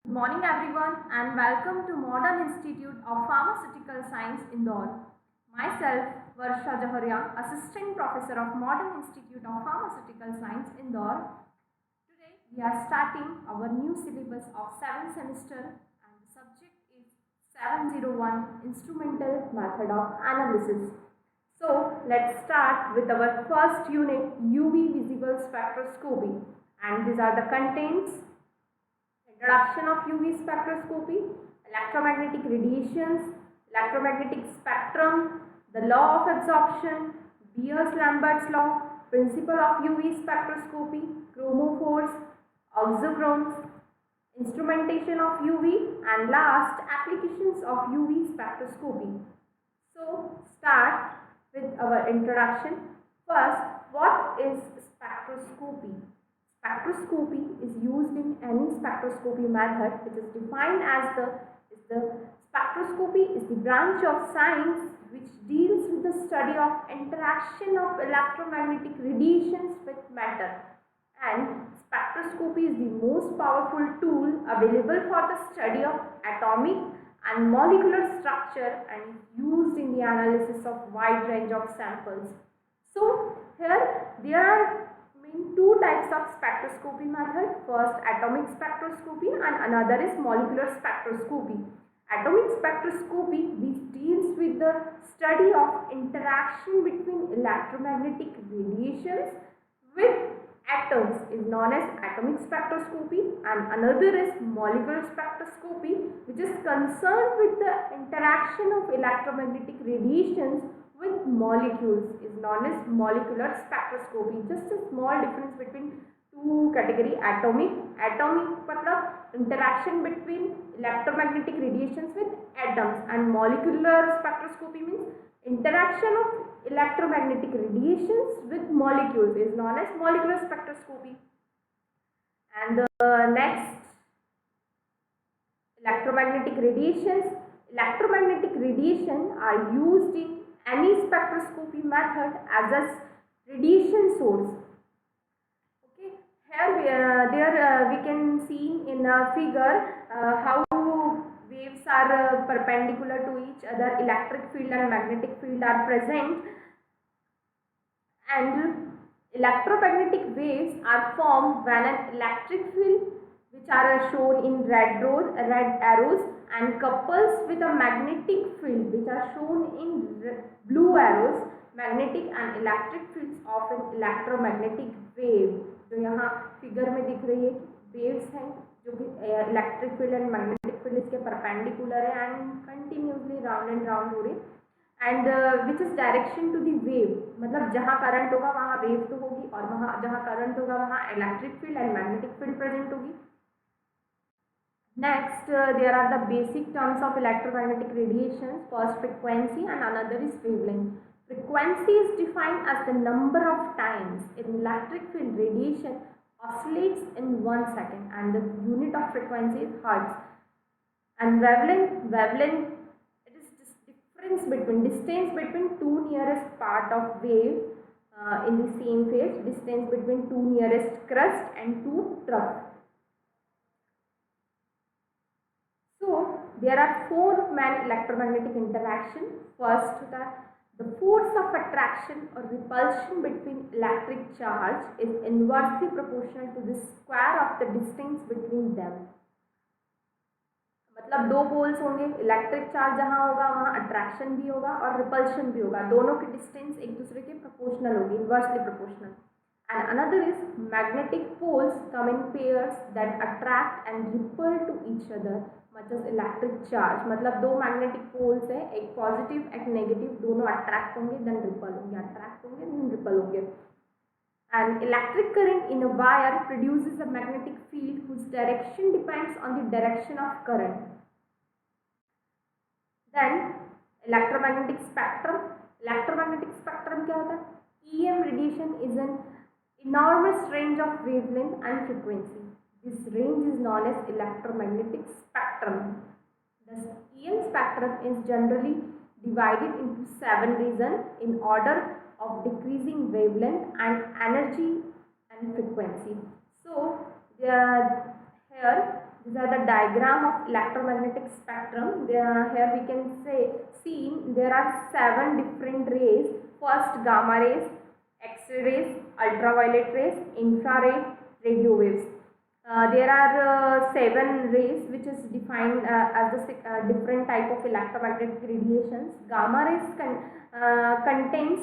Good morning everyone and welcome to Modern Institute of Pharmaceutical Science Indore. Myself Varsha Jaharia, Assistant Professor of Modern Institute of Pharmaceutical Science Indore. Today we are starting our new syllabus of 7th semester and the subject is 701 Instrumental Method of Analysis. So let's start with our first unit UV visible spectroscopy and these are the contents. Introduction of UV spectroscopy, electromagnetic radiations, electromagnetic spectrum, the law of absorption, Beers-Lambert's law, principle of UV spectroscopy, chromophores, auxochromes, instrumentation of UV and last applications of UV spectroscopy. So start with our introduction. First, what is spectroscopy? Spectroscopy is used in any spectroscopy method which is defined as the spectroscopy is the branch of science which deals with the study of interaction of electromagnetic radiations with matter, and spectroscopy is the most powerful tool available for the study of atomic and molecular structure and is used in the analysis of wide range of samples. So here there are two types of spectroscopy method. First atomic spectroscopy and another is molecular spectroscopy. Atomic spectroscopy which deals with the study of interaction between electromagnetic radiations with atoms is known as atomic spectroscopy, and another is molecular spectroscopy which is concerned with the interaction of electromagnetic radiations with molecules is known as molecular spectroscopy. Just a small difference between two category. Atomic मतलब interaction between electromagnetic radiations with atoms, and molecular spectroscopy means interaction of electromagnetic radiations with molecules is known as molecular spectroscopy. And the next, electromagnetic radiations. Electromagnetic radiation are used in any spectroscopy method as a radiation source. Okay, here we can see in a figure how waves are perpendicular to each other, electric field and magnetic field are present, and electromagnetic waves are formed when an electric field which are shown in red arrows and couples with a magnetic field which are shown in blue arrows. Magnetic and electric fields of an electromagnetic wave जो यहाँ figure में दिख रही है waves हैं जो कि electric field and magnetic field इसके परपेंडिकुलर है and continuously round and round हो रही है, and which is direction to the wave, मतलब जहाँ करंट होगा वहाँ वेव तो होगी और वहाँ जहाँ करंट होगा वहाँ electric field and magnetic field present होगी. Next, there are the basic terms of electromagnetic radiations. First, frequency and another is wavelength. Frequency is defined as the number of times an electric field radiation oscillates in 1 second, and the unit of frequency is hertz. And wavelength it is distance between two nearest part of wave in the same phase, distance between two nearest crest and two trough. There are four main electromagnetic interactions. First, the force of attraction or repulsion between electric charge is inversely proportional to the square of the distance between them. मतलब दो poles होंगे, electric charge जहाँ होगा वहाँ attraction भी होगा और repulsion भी होगा, दोनों की डिस्टेंस एक दूसरे के प्रोपोर्शनल होगी, inversely proportional. And another is magnetic poles come in pairs that attract and repel to each other much as electric charge. मतलब दो magnetic poles है, एक पॉजिटिव एक नेगेटिव, दोनों अट्रैक्ट होंगे देन रिपल होंगे, अट्रैक्ट होंगे देन रिपल होंगे. And electric current in a wire produces a magnetic field whose direction depends on the direction of current. Then electromagnetic spectrum. Electromagnetic spectrum क्या होता है? EM radiation is an enormous range of wavelength and frequency. This range is known as electromagnetic spectrum. The EM spectrum is generally divided into 7 regions in order of decreasing wavelength and energy and frequency. So here these are the diagram of electromagnetic spectrum. Here we can see there are 7 different rays. First, gamma rays, X-ray rays, ultraviolet rays, infrared, radio waves. There are 7 rays which is defined as the different type of electromagnetic radiations. Gamma rays contains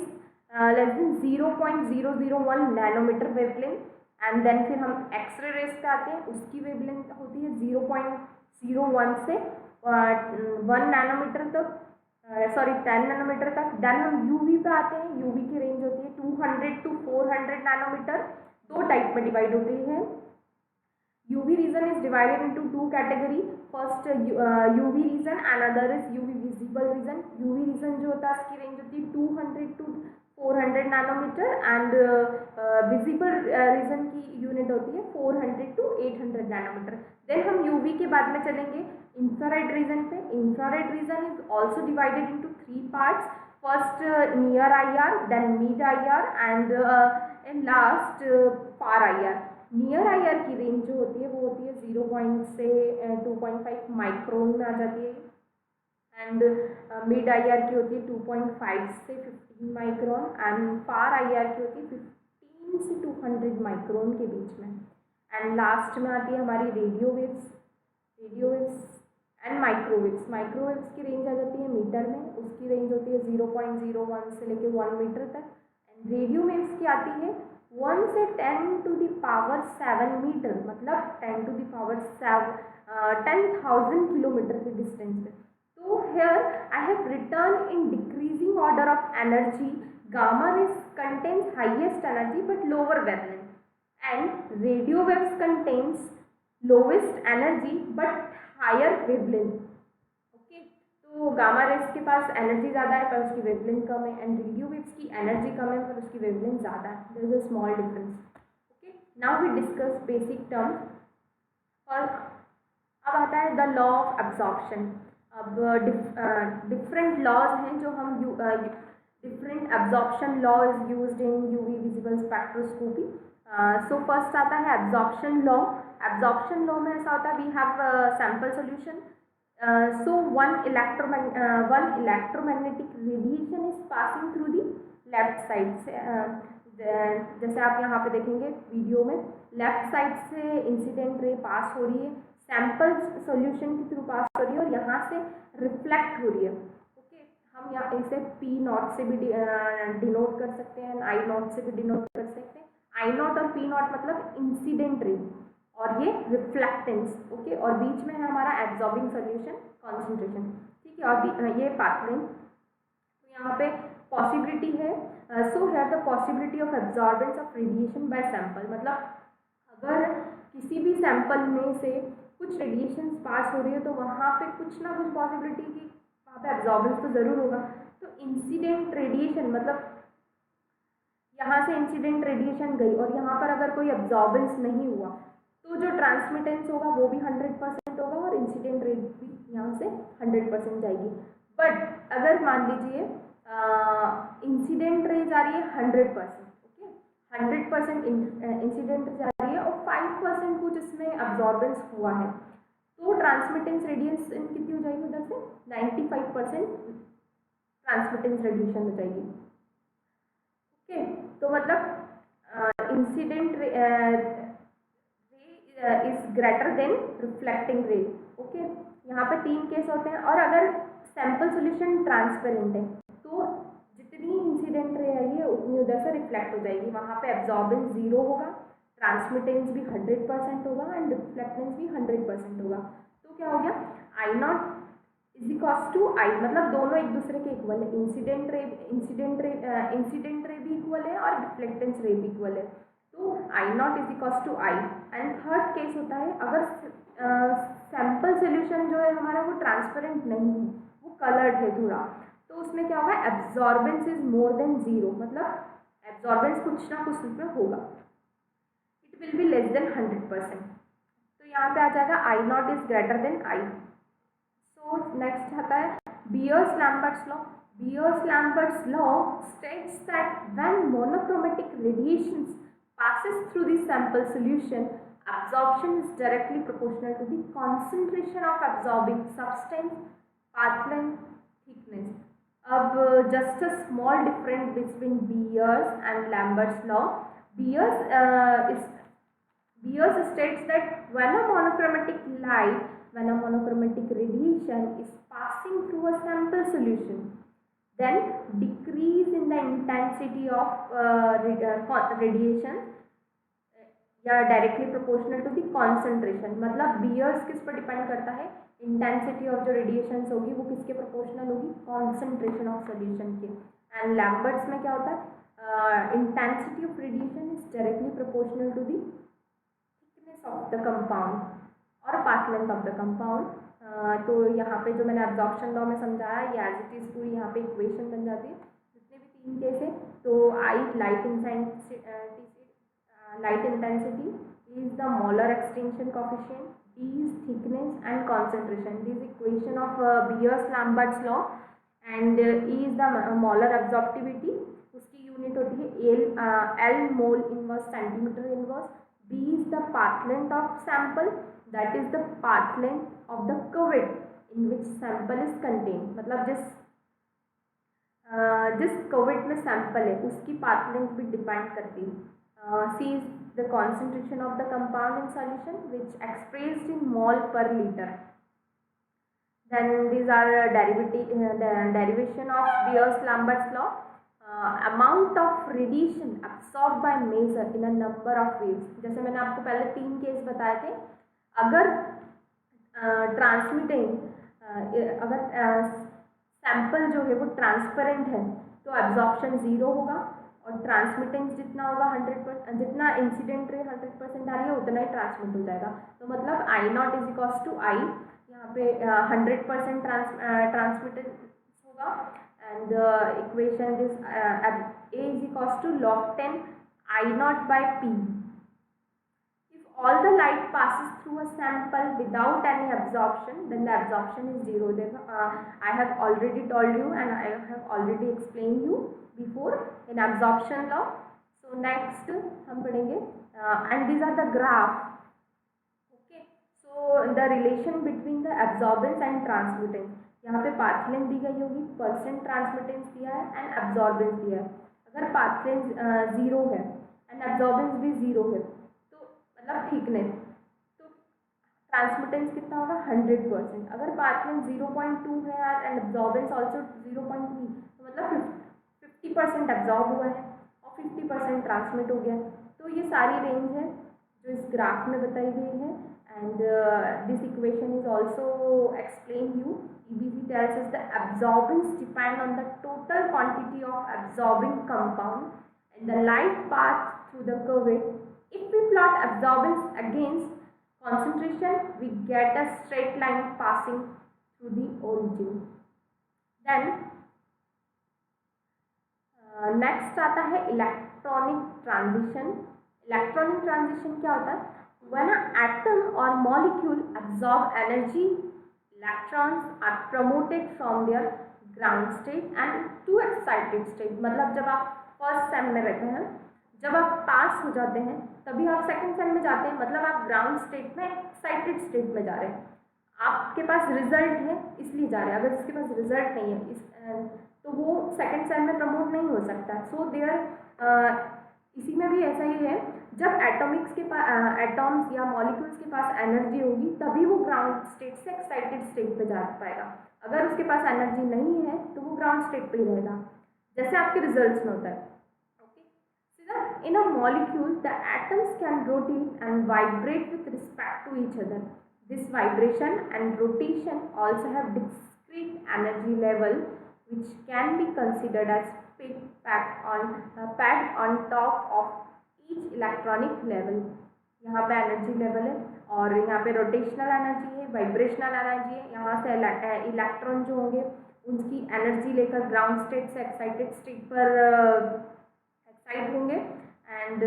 less than 0.001 nanometer wavelength, and then फिर हम x ray race पे आते हैं, उसकी wavelength होती है 0.01 से 1 nanometre तक, सॉरी 10 नैनोमीटर तक. देन हम यूवी पे आते हैं. यूवी की रेंज होती है 200 to 400 नैनोमीटर. 2 टाइप में डिवाइड होती है. UV region is divided into 2 category. First UV region and other is UV visible region. UV region जो होता है इसकी रेंज होती है 200 to 400 nanometre and visible region की यूनिट होती है 400 to 800 नैनोमीटर. देन हम यूवी के बाद में चलेंगे इंफ्रारेड रीजन पे. Infrared region is also divided into 3 parts. First near IR, then mid IR and last far IR. Near IR की रेंज जो होती है वो होती है 0 से 2.5 माइक्रोन में आ जाती है एंड मिड IR की होती है 2.5 से 15 माइक्रोन एंड फार IR की होती है 15 से 200 माइक्रोन के बीच में. एंड लास्ट में आती है हमारी radio waves and microwaves. Microwaves की रेंज आ जाती है मीटर में, उसकी रेंज होती है 0.01 से लेके 1 मीटर तक. एंड रेडियो वेव्स की आती है 1 से 10 to the power 7 मीटर, मतलब 10 to the power 10,000 किलोमीटर के डिस्टेंस पे. So here I have written in decreasing order of energy. Gamma rays contains highest energy but lower wavelength, and radio waves contains lowest energy but higher wavelength. Okay, तो gamma rays के पास energy ज़्यादा है पर उसकी wavelength कम है, and radio waves की energy कम है पर उसकी वेवलेंथ ज़्यादा है. There is a small difference. Okay, now we discuss basic terms. और अब आता है द लॉ ऑफ एब्जॉर्प्शन. अब डिफरेंट लॉज हैं जो हम different absorption law is used in UV visible spectroscopy. So first आता है एब्जॉर्प्शन लॉ. एब्जॉर्प्शन लॉ में ऐसा होता है we have sample solution. So one electromagnetic radiation is passing through the left side से, जैसे आप यहाँ पे देखेंगे वीडियो में, लेफ्ट साइड से इंसिडेंट रे पास हो रही है, सैम्पल सॉल्यूशन के थ्रू पास हो रही है और यहाँ से रिफ्लेक्ट हो रही है. ओके, हम यहाँ इसे P0 से भी डिनोट कर सकते हैं, I0 से भी डिनोट कर सकते हैं. I0 और P0 मतलब इंसिडेंट रे और ये रिफ्लेक्टेंस. ओके, और बीच में है हमारा एब्जॉर्बिंग सॉल्यूशन कॉन्सेंट्रेशन. ठीक है, और ये पाथलाइन. तो यहाँ पे पॉसिबिलिटी है. सो है the possibility of absorbance of radiation bye sample. मतलब अगर किसी भी सैंपल में से कुछ रेडिएशन पास हो रही है तो वहाँ पे कुछ ना कुछ पॉसिबिलिटी की वहाँ पे एब्जॉर्बेंस तो ज़रूर होगा. तो इंसिडेंट रेडिएशन मतलब यहाँ से इंसिडेंट रेडिएशन गई और यहाँ पर अगर कोई एब्जॉर्बेंस नहीं हुआ तो जो ट्रांसमिटेंस होगा वो भी 100% होगा और इंसिडेंट रेट भी यहाँ से 100% जाएगी. बट अगर मान लीजिए इंसिडेंट रे जा रही है 100%, ओके, 100% इंसिडेंट जा रही है और 5% कुछ इसमें एब्जॉर्बेंस हुआ है तो ट्रांसमिटेंस रेडिएशन कितनी हो जाएगी उधर से 95% ट्रांसमिटेंस रेडिएशन हो जाएगी. ओके, तो मतलब incident is greater than reflecting रे. ओके, यहाँ पे 3 केस होते हैं. और अगर सैम्पल सोल्यूशन ट्रांसपेरेंट है तो जितनी इंसिडेंट रे आई है उतनी उधर से रिफ्लेक्ट हो जाएगी. वहाँ पे एब्जॉर्बेंस 0 होगा, ट्रांसमिटेंस भी 100% होगा एंड रिफ्लेक्टेंस भी 100% होगा. तो क्या हो गया, I0 is equals to I, मतलब दोनों एक दूसरे के इक्वल है. इंसिडेंट रे भी इक्वल है और रिफ्लेक्टेंस रे भी इक्वल है. तो I0 is equals to I. And third case होता है अगर सैम्पल सोल्यूशन जो है हमारा वो ट्रांसपेरेंट नहीं है, वो कलर्ड है थोड़ा, तो उसमें क्या होगा, एब्जॉर्बेंस इज मोर देन 0, मतलब एब्जॉर्बेंस कुछ ना कुछ उसमें होगा. It will be less than 100%. तो यहाँ पे आ जाएगा I0 is greater than I. So next आता है Beers-Lambert's law. Beers-Lambert's law states that when monochromatic radiations passes through the sample solution, absorption is directly proportional to the concentration of absorbing substance, path length, thickness. अब just a small difference between Beer's and Lambert's law. Beer's states that when a monochromatic radiation is passing through a sample solution, then decrease in the intensity of radiation या directly proportional to the concentration. मतलब Beer's किस पर depend करता है, intensity of जो radiations होगी वो किसके प्रोपोर्शनल होगी, कॉन्सेंट्रेशन ऑफ सोल्यूशन के. एंड लैम्बर्ट्स में क्या होता है, intensity of radiation is directly proportional to the thickness of the compound और path length of the compound. तो यहाँ पे जो मैंने एब्जॉर्प्शन लॉ में समझाया ये एज इट इज पूरी यहाँ पे इक्वेशन बन जाती है. जितने भी तीन केस है तो light intensity, E is the molar extinction coefficient, D is thickness and concentration. This equation of Beer's-Lambert's law. And E is the molar absorptivity, उसकी यूनिट होती है L mole inverse centimeter inverse. B is the path length of sample, that is the path length of the cuvette in which sample is contained. मतलब जिस cuvette में sample है उसकी path length भी depend करती है. C is the concentration of the compound in solution which expressed in mole per liter. Then these are derivation of Beer's-Lambert's law. Amount of radiation absorbed by measure in a number of waves. जैसे मैंने आपको पहले तीन case बताए थे. अगर sample जो है वो ट्रांसपेरेंट है तो एब्जॉर्प्शन 0 होगा और ट्रांसमिटेंस जितना होगा 100%, जितना इंसिडेंट रे 100% आ रही है उतना ही ट्रांसमिट हो जाएगा. तो मतलब I0 is equals to I, यहाँ पे 100% ट्रांसमिटेंस होगा. And equation this A is equals to log 10 I0 by P. If all the light passes through a sample without any absorption, then the absorption is 0. I have already told you and I have already explained you before in absorption law. So next हम पढ़ेंगे and these are the graph. Okay, so the relation between the absorbance and transmittance. यहाँ पे path length दी गई होगी, percent transmittance दिया है and absorbance दिया है. अगर पाथ लेंथ 0 है एंड एब्जॉर्बेंस भी 0 है तो मतलब थिकनेस, तो ट्रांसमिटेंस कितना होगा 100%. अगर पाथ लेंथ 0.2 है एंड एब्जॉर्बेंस ऑल्सो 0.3 तो मतलब 50% एब्जॉर्ब हुआ है और 50% ट्रांसमिट हो गया. तो ये सारी रेंज है जो इस ग्राफ में बताई गई है. And this equation is also explain you. EBC tells us the absorbance depend on the total quantity of absorbing compound and the light path through the cuvette. If we plot absorbance against concentration, we get a straight line passing through the origin. Then next आता है electronic transition. Electronic transition क्या होता है, when a atom और molecule absorb energy, electrons are promoted from their ground state and to excited state. मतलब जब आप first sem में रहते हैं, जब आप पास हो जाते हैं तभी आप सेकंड सेम में जाते हैं. मतलब आप ग्राउंड स्टेट में एक्साइटेड स्टेट में जा रहे हैं. आपके पास रिजल्ट है इसलिए जा रहे हैं. अगर जिसके पास रिजल्ट नहीं है तो वो सेकंड सेम में प्रमोट नहीं हो सकता. सो देयर इसी में भी ऐसा ही है, जब एटॉमिक्स के पास एटॉम्स या मॉलिक्यूल्स के पास एनर्जी होगी तभी वो ग्राउंड स्टेट से एक्साइटेड स्टेट पे जा पाएगा. अगर उसके पास एनर्जी नहीं है तो वो ग्राउंड स्टेट पे ही रहेगा, जैसे आपके रिजल्ट्स में होता है. Okay, in a molecule the atoms can rotate and vibrate with respect to each other. This vibration and rotation also have discrete energy level which can be considered as packed on top of each electronic level. यहाँ पे energy level है और यहाँ पे rotational energy है, vibrational energy है. यहाँ से इलेक्ट्रॉन जो होंगे उनकी एनर्जी लेकर ग्राउंड स्टेट से एक्साइटेड स्टेट पर एक्साइट होंगे. And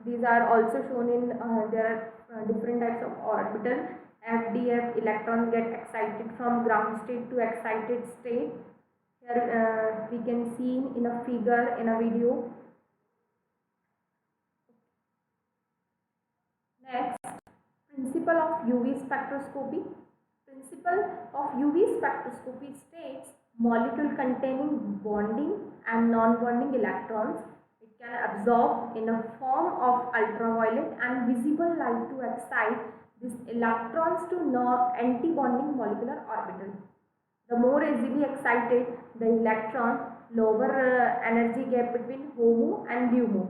these are also shown in there are different types of orbital. FDF, electrons get excited from ground state to excited state. Here we can see in a figure, in a video. Next, Principle of UV spectroscopy. Principle of UV spectroscopy states molecule containing bonding and non-bonding electrons. It can absorb in a form of ultraviolet and visible light to excite these electrons to anti-bonding molecular orbital. The more easily excited the electron, lower energy gap between HOMO and LUMO.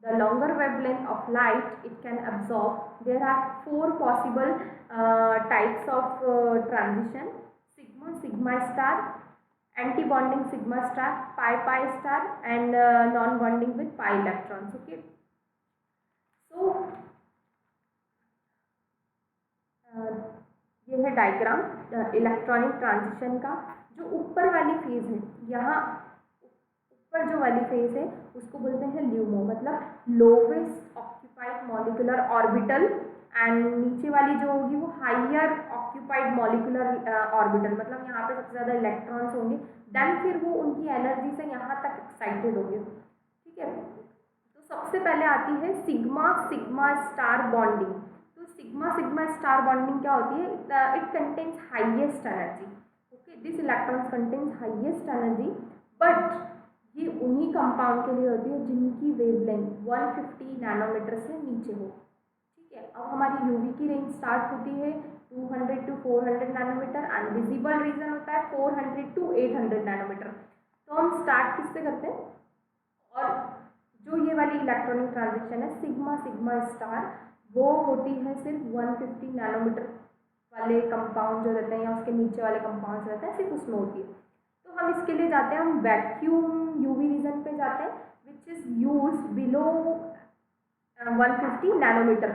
The longer wavelength of light it can absorb. There are four possible types of transition: sigma, sigma star, anti-bonding sigma star, pi pi star, and non-bonding with pi electrons. Okay. So ये है diagram electronic transition का। जो ऊपर वाली phase है, यहाँ ऊपर जो वाली फेज है उसको बोलते हैं ल्यूमो, मतलब lowest occupied molecular orbital, and नीचे वाली जो होगी वो हाइयर ऑक्यूपाइड मॉलिक्यूलर ऑर्बिटल, मतलब यहाँ पे सबसे ज़्यादा इलेक्ट्रॉन्स होंगे, देन फिर वो उनकी एनर्जी से यहाँ तक एक्साइटेड होंगे। ठीक है, तो सबसे पहले आती है sigma sigma star bonding. Sigma sigma star bonding क्या होती है? It contains highest energy. Okay, this electrons contains highest energy, but ये उन्हीं कंपाउंड के लिए होती है जिनकी वेवलेंथ 150 नैनोमीटर से नीचे हो। ठीक है, अब हमारी यूवी की रेंज स्टार्ट होती है 200 to 400 nanometre and visible region होता है 400 to 800 नैनोमीटर। तो हम स्टार्ट किससे करते हैं? और जो ये वाली इलेक्ट्रॉनिक ट्रांजिशन है सिग्मा सिग्मा स्टार, वो होती है सिर्फ 150 नैनोमीटर वाले कंपाउंड जो रहते हैं या उसके नीचे वाले कंपाउंड्स रहते हैं, सिर्फ उसमें होती है। तो हम इसके लिए जाते हैं, हम वैक्यूम यूवी रीजन पे जाते हैं which is use below 150 nanometer.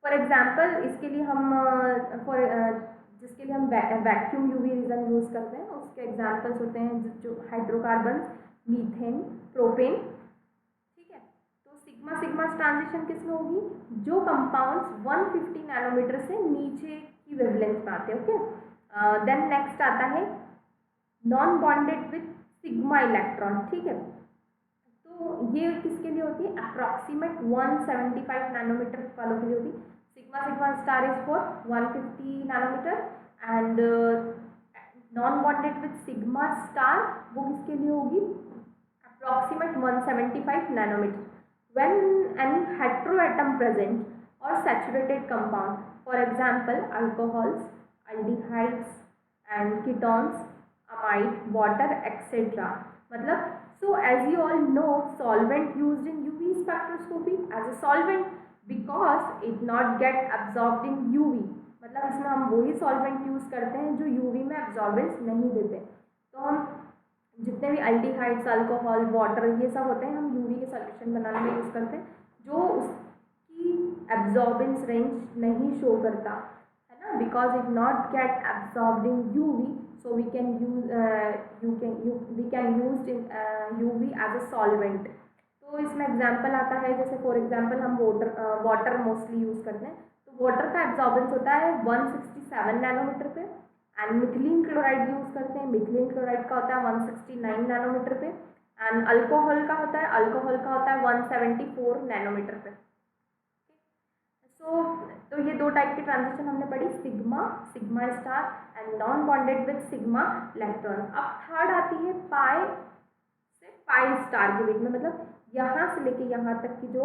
For example इसके लिए हम जिसके लिए हम वैक्यूम यूवी रीजन यूज़ करते हैं उसके एग्जाम्पल्स होते हैं जो hydrocarbon, methane, propane. Sigma sigma transition किसमें होगी? जो कंपाउंड्स 150 नैनोमीटर से नीचे की वेवलेंथ में आते हैं। ओके, देन नेक्स्ट आता है non bonded with sigma electron. ठीक है, तो ये किसके लिए होती है? अप्रॉक्सीमेट 175 नैनोमीटर वालों के लिए होती है। Sigma sigma star is for 150 nanometer and non bonded with sigma star वो किसके लिए होगी? Approximate 175 nanometer. When any heteroatom present or saturated compound, for example alcohols, aldehydes and ketones, amide, water, etc. मतलब so as you all know solvent used in UV spectroscopy as a solvent because it not get absorbed in UV, मतलब इसमें हम वही solvent use करते हैं जो UV में absorbance नहीं देते। तो हम जितने भी अल्डिहाइड्स, अल्कोहल, वाटर ये सब होते हैं हम यूवी के सॉल्यूशन बनाने में यूज़ करते हैं, जो उसकी एब्जॉर्बेंस रेंज नहीं शो करता है ना, because it not get absorbed in UV, so we can use in UV as a solvent. तो इसमें एग्जांपल आता है, जैसे फॉर एग्जांपल हम वाटर मोस्टली यूज़ करते हैं, तो वाटर का एब्जॉर्बेंस होता है 167 नैनोमीटर पे, एंड मिथिलीन क्लोराइड यूज़ करते हैं, मिथिलीन क्लोराइड का होता है 169 नैनोमीटर पे, एंड अल्कोहल का होता है 174 नैनोमीटर पे। तो ये दो टाइप की ट्रांजिशन हमने पढ़ी, sigma sigma star and non bonded with sigma electron. अब थर्ड आती है पाई से पाई स्टार के बीच में, मतलब यहाँ से लेके यहाँ तक की जो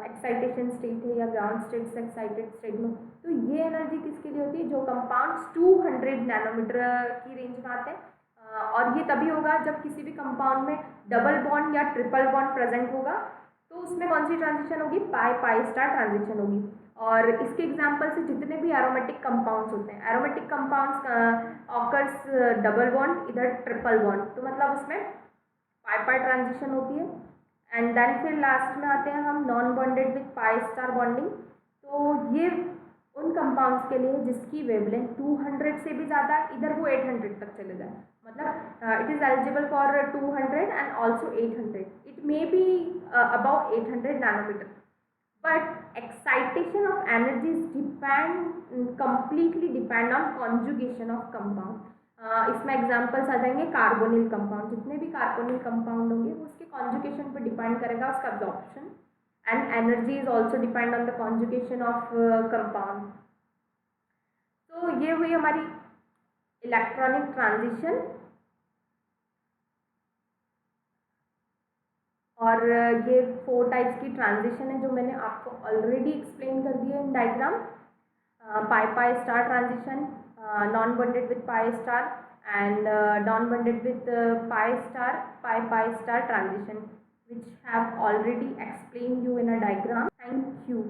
एक्साइटेशन स्टेट है या ग्राउंड स्टेट से एक्साइटेड स्टेट में, तो ये एनर्जी किसके लिए होती है? जो कंपाउंड्स 200 नैनोमीटर की रेंज में आते हैं, और ये तभी होगा जब किसी भी कंपाउंड में डबल बॉन्ड या ट्रिपल बॉन्ड प्रेजेंट होगा, तो उसमें कौन सी ट्रांजिशन होगी? पाई पाई स्टार ट्रांजिशन होगी। और इसके एग्जांपल से जितने भी एरोमेटिक कंपाउंड्स होते हैं, aromatic compounds occurs double bond, इधर ट्रिपल बॉन्ड, तो मतलब उसमें पाई पाई ट्रांजिशन होती है। एंड देन फिर लास्ट में आते हैं हम non bonded with pi star bonding. तो ये उन कंपाउंड्स के लिए जिसकी वेवलेंथ 200 से भी ज़्यादा, इधर वो 800 तक चले जाए, मतलब it is eligible for 200 and also 800, it may be about 800 nanometer, but excitation of energies completely depend on conjugation of compound. इसमें एग्जांपल्स आ जाएंगे कार्बोनिल कंपाउंड, जितने भी कार्बोनिल कंपाउंड होंगे वो उसके कॉन्जुगेशन पर डिपेंड करेगा उसका absorption and energy is also depend on the conjugation of compound. तो ये हुई हमारी इलेक्ट्रॉनिक ट्रांजिशन, और ये 4 टाइप्स की ट्रांजिशन है जो मैंने आपको ऑलरेडी एक्सप्लेन कर दिया in diagram. Pi pi star transition, non bonded with pi star, and non-bonded with pi star, pi star transition, which have already explained you in a diagram. Thank you.